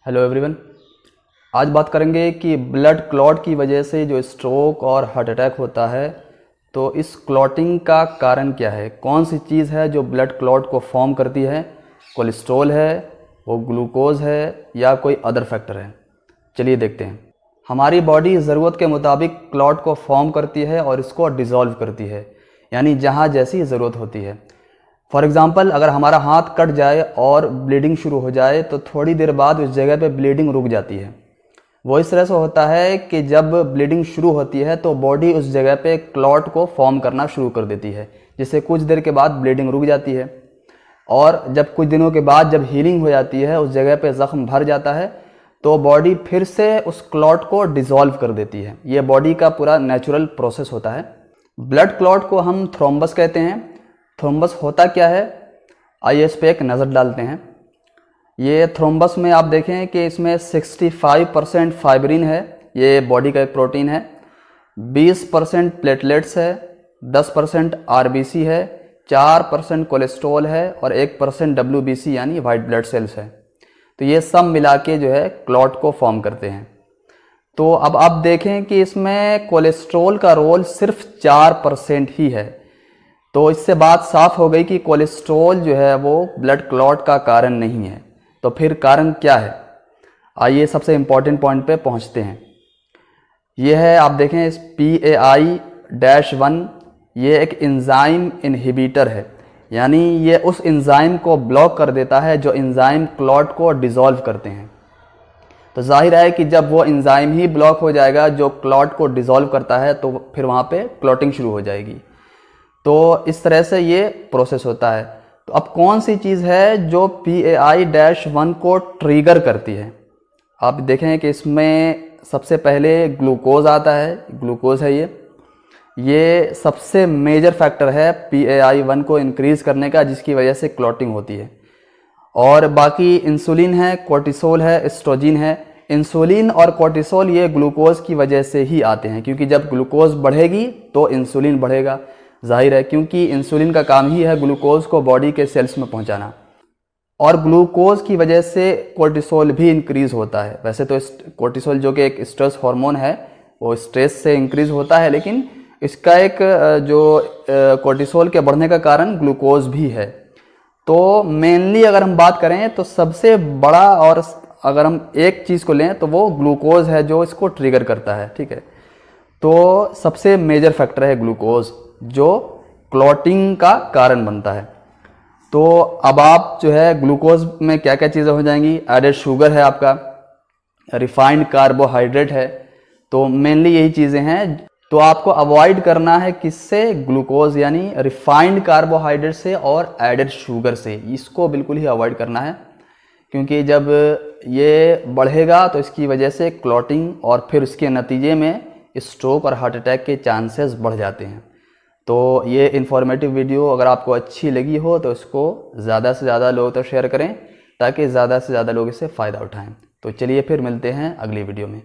Hello everyone. आज बात करेंगे कि ब्लड क्लॉट की वजह से जो स्ट्रोक और हार्ट अटैक होता है, तो इस क्लॉटिंग का कारण क्या है, कौन सी चीज़ है जो ब्लड क्लॉट को फॉर्म करती है। कोलेस्ट्रॉल है, वो ग्लूकोज है, या कोई अदर फैक्टर है। चलिए देखते हैं। हमारी बॉडी ज़रूरत के मुताबिक क्लॉट को फॉर्म करती है और इसको डिज़ोल्व करती है, यानी जहाँ जैसी ज़रूरत होती है। फॉर एग्ज़ाम्पल, अगर हमारा हाथ कट जाए और ब्लीडिंग शुरू हो जाए तो थोड़ी देर बाद उस जगह पे ब्लीडिंग रुक जाती है। वो इस तरह से होता है कि जब ब्लीडिंग शुरू होती है तो बॉडी उस जगह पे क्लॉट को फॉर्म करना शुरू कर देती है, जिससे कुछ देर के बाद ब्लीडिंग रुक जाती है। और जब कुछ दिनों के बाद जब हीलिंग हो जाती है, उस जगह पे ज़ख्म भर जाता है, तो बॉडी फिर से उस क्लॉट को डिज़ोल्व कर देती है। ये बॉडी का पूरा नेचुरल प्रोसेस होता है। ब्लड क्लॉट को हम थ्रोम्बस कहते हैं। थ्रोम्बस होता क्या है, आइए इस पर एक नज़र डालते हैं। ये थ्रोम्बस में आप देखें कि इसमें 65% फाइब्रिन है, ये बॉडी का एक प्रोटीन है। 20% प्लेटलेट्स है, 10% आरबीसी है, 4% कोलेस्ट्रॉल है और 1% डब्ल्यूबीसी यानी वाइट ब्लड सेल्स है। तो ये सब मिला के जो है क्लॉट को फॉर्म करते हैं। तो अब आप देखें कि इसमें कोलेस्ट्रॉल का रोल सिर्फ 4% ही है। तो इससे बात साफ हो गई कि कोलेस्ट्रॉल जो है वो ब्लड क्लॉट का कारण नहीं है। तो फिर कारण क्या है, आइए सबसे इम्पॉर्टेंट पॉइंट पे पहुंचते हैं। ये है, आप देखें इस PAI-1, ये एक एंजाइम इनहिबिटर है, यानी ये उस एंजाइम को ब्लॉक कर देता है जो एंजाइम क्लॉट को डिसॉल्व करते हैं। तो जाहिर है कि जब वो एंजाइम ही ब्लॉक हो जाएगा जो क्लॉट को डिसॉल्व करता है, तो फिर वहाँ पे क्लॉटिंग शुरू हो जाएगी। तो इस तरह से ये प्रोसेस होता है। तो अब कौन सी चीज़ है जो PAI-1 को ट्रिगर करती है। आप देखें कि इसमें सबसे पहले ग्लूकोज आता है, ग्लूकोज है ये सबसे मेजर फैक्टर है PAI-1 को इंक्रीज़ करने का, जिसकी वजह से क्लॉटिंग होती है। और बाकी इंसुलिन है, कोर्टिसोल है, एस्ट्रोजन है। इंसुलिन और कोर्टिसोल ये ग्लूकोज की वजह से ही आते हैं, क्योंकि जब ग्लूकोज बढ़ेगी तो इंसुलिन बढ़ेगा, जाहिर है, क्योंकि इंसुलिन का काम ही है ग्लूकोज को बॉडी के सेल्स में पहुंचाना। और ग्लूकोज की वजह से कोर्टिसोल भी इंक्रीज होता है। वैसे तो कोर्टिसोल जो कि एक स्ट्रेस हार्मोन है, वो स्ट्रेस से इंक्रीज होता है, लेकिन इसका एक जो कोर्टिसोल के बढ़ने का कारण ग्लूकोज भी है। तो मेनली अगर हम बात करें तो सबसे बड़ा, और अगर हम एक चीज़ को लें तो वो ग्लूकोज है जो इसको ट्रिगर करता है, ठीक है। तो सबसे मेजर फैक्टर है ग्लूकोज जो क्लॉटिंग का कारण बनता है। तो अब आप जो है ग्लूकोज में क्या क्या चीज़ें हो जाएंगी, एडेड शुगर है आपका, रिफाइंड कार्बोहाइड्रेट है। तो मेनली यही चीज़ें हैं। तो आपको अवॉइड करना है किससे, ग्लूकोज यानी रिफाइंड कार्बोहाइड्रेट से और एडेड शुगर से। इसको बिल्कुल ही अवॉइड करना है, क्योंकि जब ये बढ़ेगा तो इसकी वजह से क्लॉटिंग और फिर उसके नतीजे में स्ट्रोक और हार्ट अटैक के चांसेस बढ़ जाते हैं। तो ये इन्फॉर्मेटिव वीडियो अगर आपको अच्छी लगी हो तो इसको ज़्यादा से ज़्यादा लोगों तक शेयर करें, ताकि ज़्यादा से ज़्यादा लोग इससे फ़ायदा उठाएं। तो चलिए फिर मिलते हैं अगली वीडियो में।